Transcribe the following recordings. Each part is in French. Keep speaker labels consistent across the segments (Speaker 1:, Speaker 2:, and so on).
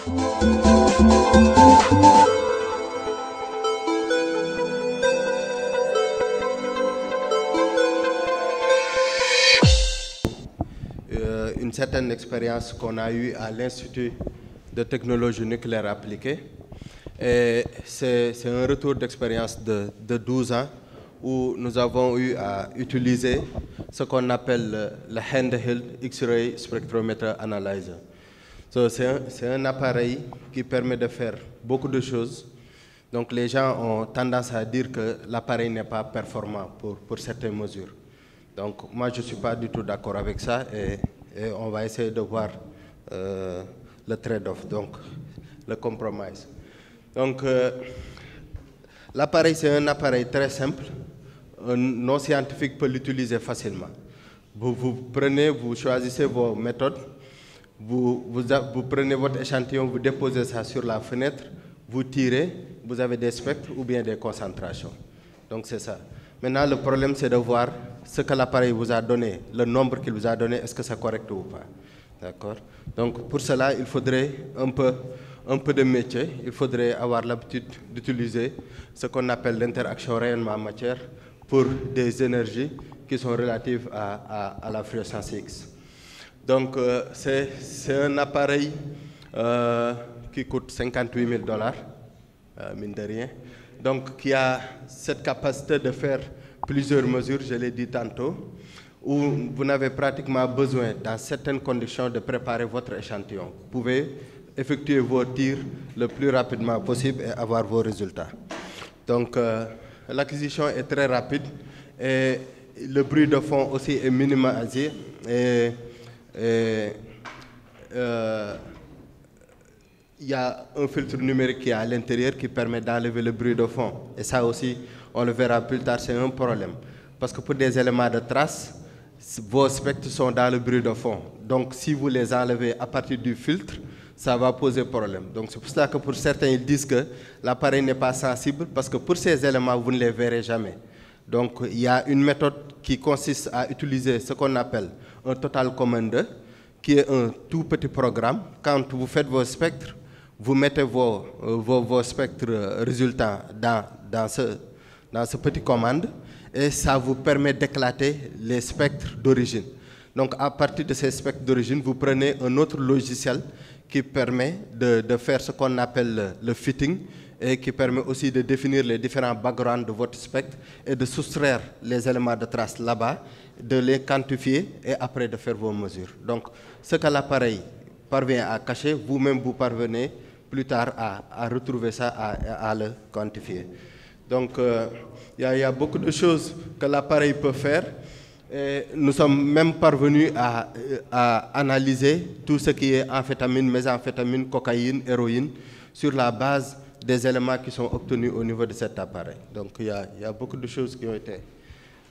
Speaker 1: Une certaine expérience qu'on a eue à l'Institut de technologie nucléaire appliquée. Et c'est un retour d'expérience de 12 ans où nous avons eu à utiliser ce qu'on appelle le Handheld X-Ray Spectrometer Analyzer. C'est un appareil qui permet de faire beaucoup de choses. Donc les gens ont tendance à dire que l'appareil n'est pas performant pour certaines mesures. Donc moi je ne suis pas du tout d'accord avec ça et on va essayer de voir le trade-off, donc le compromise. Donc l'appareil, c'est un appareil très simple. Un non-scientifique peut l'utiliser facilement. Vous choisissez vos méthodes, vous prenez votre échantillon, vous déposez ça sur la fenêtre, vous tirez, vous avez des spectres ou bien des concentrations. Donc c'est ça. Maintenant, le problème, c'est de voir ce que l'appareil vous a donné, le nombre qu'il vous a donné, est-ce que c'est correct ou pas. D'accord? Donc pour cela, il faudrait un peu de métier, il faudrait avoir l'habitude d'utiliser ce qu'on appelle l'interaction rayonnement-matière pour des énergies qui sont relatives à la fluorescence X. Donc c'est un appareil qui coûte 58 000 $, mine de rien. Donc qui a cette capacité de faire plusieurs mesures, je l'ai dit tantôt, où vous n'avez pratiquement besoin, dans certaines conditions, de préparer votre échantillon. Vous pouvez effectuer vos tirs le plus rapidement possible et avoir vos résultats. Donc l'acquisition est très rapide et le bruit de fond aussi est minimalisé. Il y a un filtre numérique qui est à l'intérieur qui permet d'enlever le bruit de fond. Et ça aussi, on le verra plus tard, c'est un problème. Parce que pour des éléments de trace, vos spectres sont dans le bruit de fond. Donc si vous les enlevez à partir du filtre, ça va poser problème. Donc c'est pour cela que pour certains, ils disent que l'appareil n'est pas sensible parce que pour ces éléments, vous ne les verrez jamais. Donc il y a une méthode qui consiste à utiliser ce qu'on appelle un Total Commander, qui est un tout petit programme. Quand vous faites vos spectres, vous mettez vos spectres résultants dans ce petit commande et ça vous permet d'éclater les spectres d'origine. Donc à partir de ces spectres d'origine, vous prenez un autre logiciel qui permet de faire ce qu'on appelle le fitting et qui permet aussi de définir les différents backgrounds de votre spectre et de soustraire les éléments de trace là-bas, de les quantifier et après de faire vos mesures. Donc ce que l'appareil parvient à cacher, vous-même vous parvenez plus tard à retrouver ça, à le quantifier. Donc il y a beaucoup de choses que l'appareil peut faire. Et nous sommes même parvenus à analyser tout ce qui est amphétamine, mésamphétamine, cocaïne, héroïne, sur la base des éléments qui sont obtenus au niveau de cet appareil. Donc il y a beaucoup de choses qui ont été...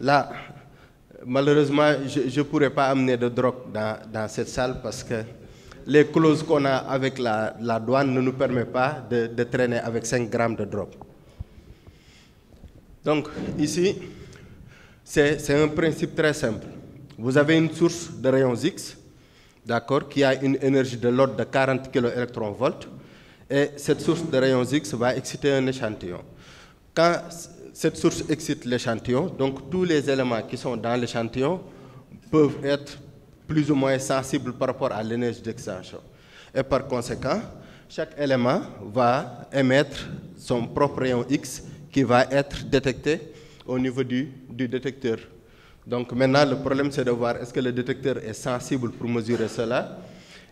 Speaker 1: Là, malheureusement, je ne pourrais pas amener de drogue dans cette salle parce que les clauses qu'on a avec la douane ne nous permettent pas de traîner avec 5 grammes de drogue. Donc ici, c'est un principe très simple. Vous avez une source de rayons X, d'accord, qui a une énergie de l'ordre de 40 kV, et cette source de rayons X va exciter un échantillon. Quand cette source excite l'échantillon, donc tous les éléments qui sont dans l'échantillon peuvent être plus ou moins sensibles par rapport à l'énergie d'excitation. Et par conséquent, chaque élément va émettre son propre rayon X qui va être détecté au niveau du détecteur. Donc maintenant, le problème, c'est de voir est-ce que le détecteur est sensible pour mesurer cela.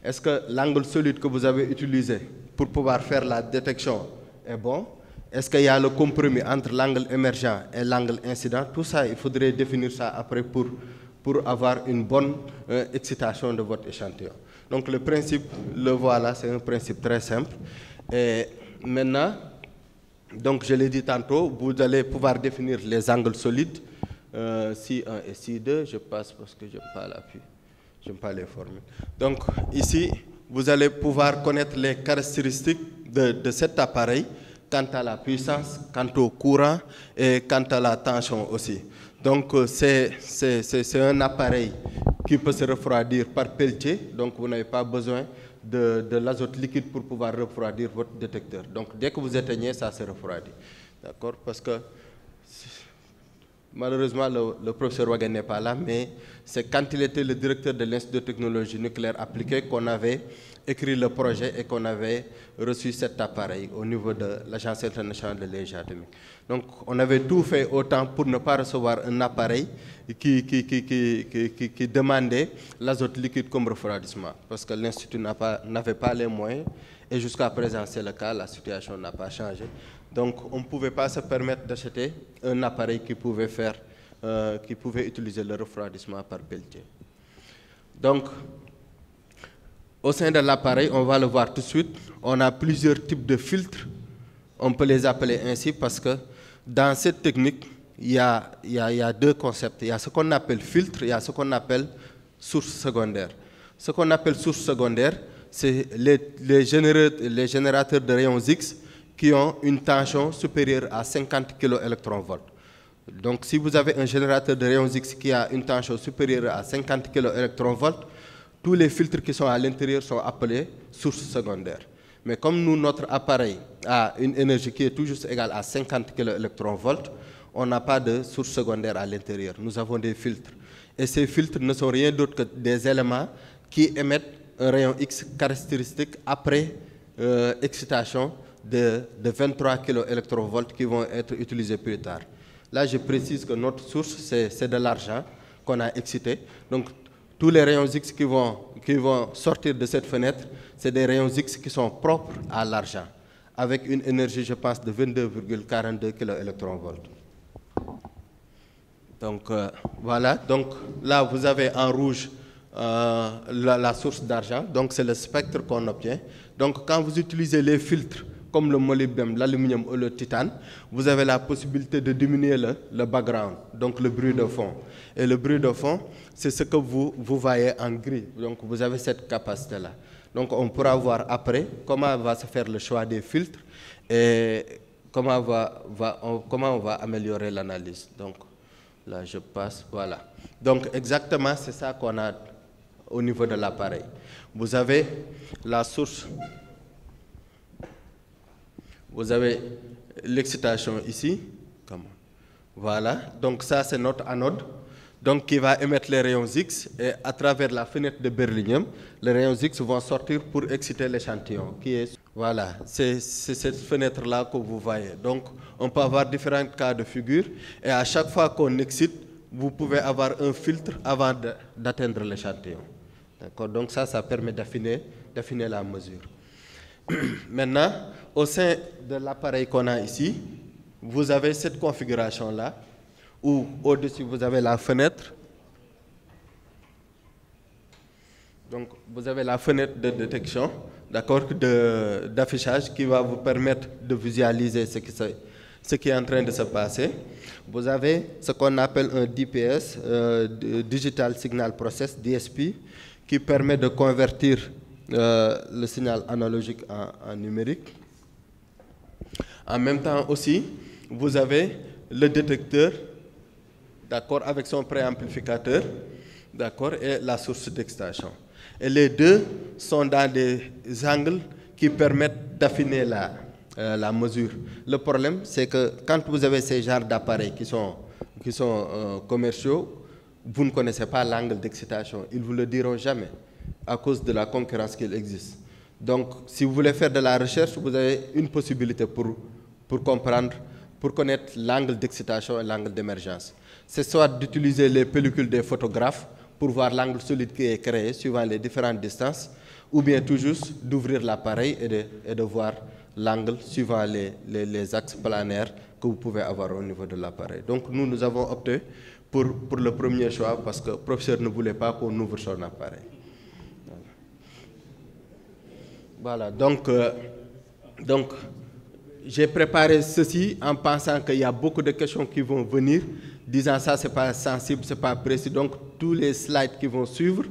Speaker 1: Est-ce que l'angle solide que vous avez utilisé pour pouvoir faire la détection est bon? Est-ce qu'il y a le compromis entre l'angle émergent et l'angle incident? Tout ça, il faudrait définir ça après pour avoir une bonne excitation de votre échantillon. Donc le principe, le voilà, c'est un principe très simple. Et maintenant, donc je l'ai dit tantôt, vous allez pouvoir définir les angles solides, Si1 et Si2, je passe parce que je n'aime pas l'appui, je n'aime pas les formules. Donc ici, vous allez pouvoir connaître les caractéristiques de cet appareil quant à la puissance, quant au courant et quant à la tension aussi. Donc c'est un appareil qui peut se refroidir par peltier, donc vous n'avez pas besoin de l'azote liquide pour pouvoir refroidir votre détecteur. Donc dès que vous éteignez, ça se refroidit. D'accord? Parce que malheureusement, le professeur Wagen n'est pas là, mais c'est quand il était le directeur de l'Institut de technologie nucléaire appliquée qu'on avait écrit le projet et qu'on avait reçu cet appareil au niveau de l'Agence internationale de l'énergie atomique. Donc on avait tout fait autant pour ne pas recevoir un appareil qui demandait l'azote liquide comme refroidissement, parce que l'Institut n'avait pas les moyens, et jusqu'à présent c'est le cas, la situation n'a pas changé. Donc on ne pouvait pas se permettre d'acheter un appareil qui pouvait utiliser le refroidissement par Peltier. Donc, au sein de l'appareil, on va le voir tout de suite, on a plusieurs types de filtres, on peut les appeler ainsi parce que dans cette technique, il y a deux concepts. Il y a ce qu'on appelle filtre, il y a ce qu'on appelle source secondaire. Ce qu'on appelle source secondaire, c'est les générateurs de rayons X qui ont une tension supérieure à 50 kV. Donc si vous avez un générateur de rayons X qui a une tension supérieure à 50 kV, tous les filtres qui sont à l'intérieur sont appelés sources secondaires. Mais comme nous, notre appareil a une énergie qui est tout juste égale à 50 kV, on n'a pas de source secondaire à l'intérieur. Nous avons des filtres. Et ces filtres ne sont rien d'autre que des éléments qui émettent un rayon X caractéristique après excitation de 23 kV qui vont être utilisés plus tard. Là, je précise que notre source, c'est de l'argent qu'on a excité. Donc, tous les rayons X qui vont sortir de cette fenêtre, c'est des rayons X qui sont propres à l'argent, avec une énergie, je pense, de 22,42 kV. Donc, voilà. Donc, là, vous avez en rouge la source d'argent. Donc, c'est le spectre qu'on obtient. Donc, quand vous utilisez les filtres, comme le molybdène, l'aluminium ou le titane, vous avez la possibilité de diminuer le background, donc le bruit de fond. Et le bruit de fond, c'est ce que vous voyez en gris. Donc vous avez cette capacité-là. Donc on pourra voir après comment va se faire le choix des filtres et comment on va améliorer l'analyse. Donc là, je passe, voilà. Donc exactement, c'est ça qu'on a au niveau de l'appareil. Vous avez la source. Vous avez l'excitation ici. Voilà. Donc ça, c'est notre anode. Donc qui va émettre les rayons X. Et à travers la fenêtre de beryllium, les rayons X vont sortir pour exciter l'échantillon. Voilà. C'est cette fenêtre-là que vous voyez. Donc on peut avoir différents cas de figure. Et à chaque fois qu'on excite, vous pouvez avoir un filtre avant d'atteindre l'échantillon. D'accord. Donc ça permet d'affiner la mesure. Maintenant, au sein de l'appareil qu'on a ici, vous avez cette configuration-là, où au-dessus, vous avez la fenêtre. Donc, vous avez la fenêtre de détection, d'accord, d'affichage qui va vous permettre de visualiser ce qui est en train de se passer. Vous avez ce qu'on appelle un DPS, Digital Signal Process, DSP, qui permet de convertir le signal analogique en numérique. En même temps aussi, vous avez le détecteur, d'accord, avec son préamplificateur, d'accord, et la source d'excitation. Et les deux sont dans des angles qui permettent d'affiner la mesure. Le problème, c'est que quand vous avez ces genres d'appareils qui sont commerciaux, vous ne connaissez pas l'angle d'excitation. Ils ne vous le diront jamais, à cause de la concurrence qu'il existe. Donc, si vous voulez faire de la recherche, vous avez une possibilité pour comprendre, pour connaître l'angle d'excitation et l'angle d'émergence. C'est soit d'utiliser les pellicules des photographes pour voir l'angle solide qui est créé suivant les différentes distances, ou bien tout juste d'ouvrir l'appareil et de voir l'angle suivant les axes planaires que vous pouvez avoir au niveau de l'appareil. Donc, nous avons opté pour le premier choix parce que le professeur ne voulait pas qu'on ouvre son appareil. Voilà, donc j'ai préparé ceci en pensant qu'il y a beaucoup de questions qui vont venir, disant ça, c'est pas sensible, c'est pas précis. Donc, tous les slides qui vont suivre,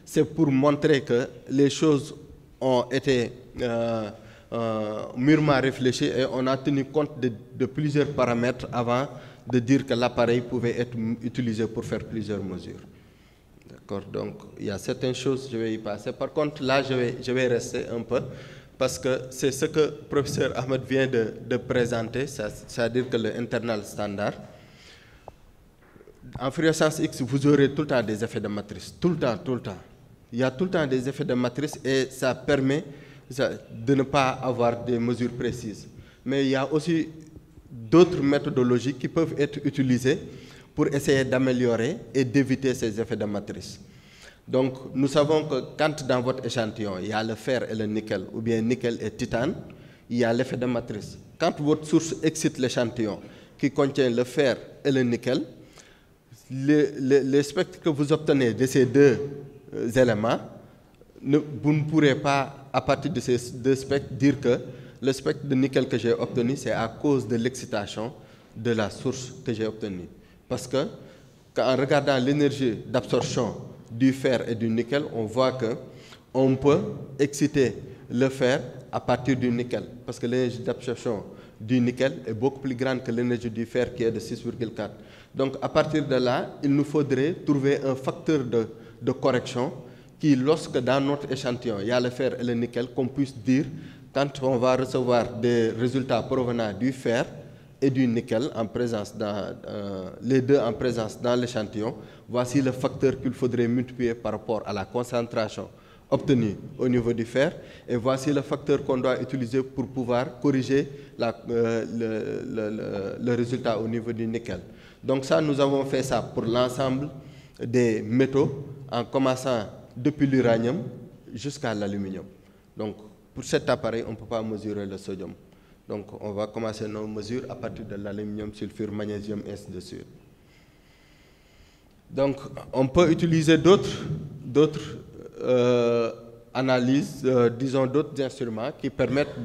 Speaker 1: c'est pour montrer que les choses ont été mûrement réfléchies et on a tenu compte de plusieurs paramètres avant de dire que l'appareil pouvait être utilisé pour faire plusieurs mesures. D'accord, donc il y a certaines choses, je vais y passer. Par contre, là, je vais rester un peu, parce que c'est ce que le professeur Ahmed vient de présenter, c'est-à-dire que l'internal standard. En Fourier sens X, vous aurez tout le temps des effets de matrice, tout le temps, tout le temps. Il y a tout le temps des effets de matrice et ça permet de ne pas avoir des mesures précises. Mais il y a aussi d'autres méthodologies qui peuvent être utilisées pour essayer d'améliorer et d'éviter ces effets de matrice. Donc, nous savons que quand dans votre échantillon, il y a le fer et le nickel, ou bien nickel et titane, il y a l'effet de matrice. Quand votre source excite l'échantillon qui contient le fer et le nickel, les spectres que vous obtenez de ces deux éléments, vous ne pourrez pas, à partir de ces deux spectres, dire que le spectre de nickel que j'ai obtenu, c'est à cause de l'excitation de la source que j'ai obtenue. Parce que, en regardant l'énergie d'absorption du fer et du nickel, on voit qu'on peut exciter le fer à partir du nickel. Parce que l'énergie d'absorption du nickel est beaucoup plus grande que l'énergie du fer qui est de 6,4. Donc, à partir de là, il nous faudrait trouver un facteur de correction qui, lorsque dans notre échantillon, il y a le fer et le nickel, qu'on puisse dire, quand on va recevoir des résultats provenant du fer et du nickel en présence les deux en présence dans l'échantillon, voici le facteur qu'il faudrait multiplier par rapport à la concentration obtenue au niveau du fer, et voici le facteur qu'on doit utiliser pour pouvoir corriger le résultat au niveau du nickel. Donc ça, nous avons fait ça pour l'ensemble des métaux, en commençant depuis l'uranium jusqu'à l'aluminium. Donc, pour cet appareil, on ne peut pas mesurer le sodium. Donc, on va commencer nos mesures à partir de l'aluminium, sulfure, magnésium, et ainsi de suite. Donc, on peut utiliser d'autres analyses, disons d'autres instruments qui permettent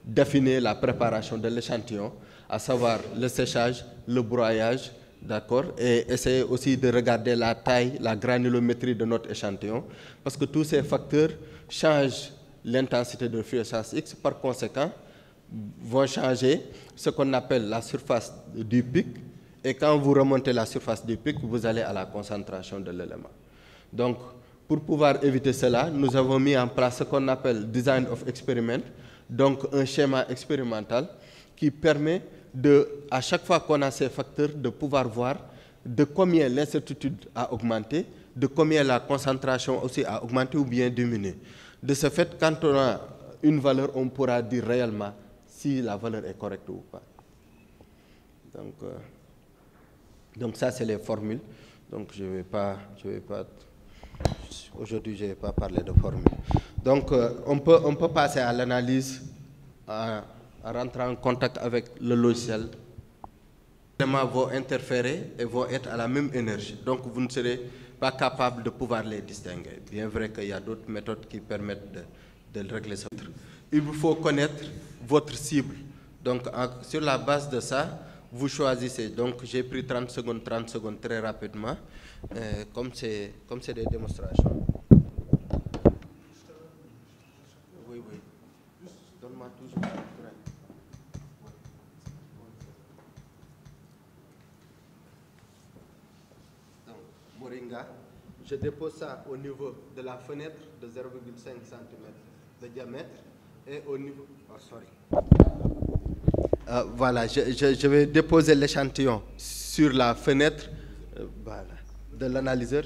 Speaker 1: d'affiner la préparation de l'échantillon, à savoir le séchage, le broyage, d'accord, et essayer aussi de regarder la taille, la granulométrie de notre échantillon, parce que tous ces facteurs changent l'intensité de fluorescence X, par conséquent, vont changer ce qu'on appelle la surface du pic, et quand vous remontez la surface du pic, vous allez à la concentration de l'élément. Donc, pour pouvoir éviter cela, nous avons mis en place ce qu'on appelle Design of Experiment, donc un schéma expérimental qui permet à chaque fois qu'on a ces facteurs, de pouvoir voir de combien l'incertitude a augmenté, de combien la concentration aussi a augmenté ou bien diminué. De ce fait, quand on a une valeur, on pourra dire réellement si la valeur est correcte ou pas. Donc ça, c'est les formules. Donc aujourd'hui, je ne vais pas parler de formules. Donc on peut passer à l'analyse en rentrant en contact avec le logiciel. Les éléments vont interférer et vont être à la même énergie. Donc vous ne serez pas capable de pouvoir les distinguer. Bien vrai qu'il y a d'autres méthodes qui permettent de régler ça. Il vous faut connaître votre cible. Donc sur la base de ça, vous choisissez. Donc j'ai pris 30 secondes très rapidement, comme c'est des démonstrations. Oui. Donne-moi toujours. Donc, Moringa, je dépose ça au niveau de la fenêtre de 0,5 cm de diamètre et au niveau... Oh, sorry. Voilà, je vais déposer l'échantillon sur la fenêtre de l'analyseur.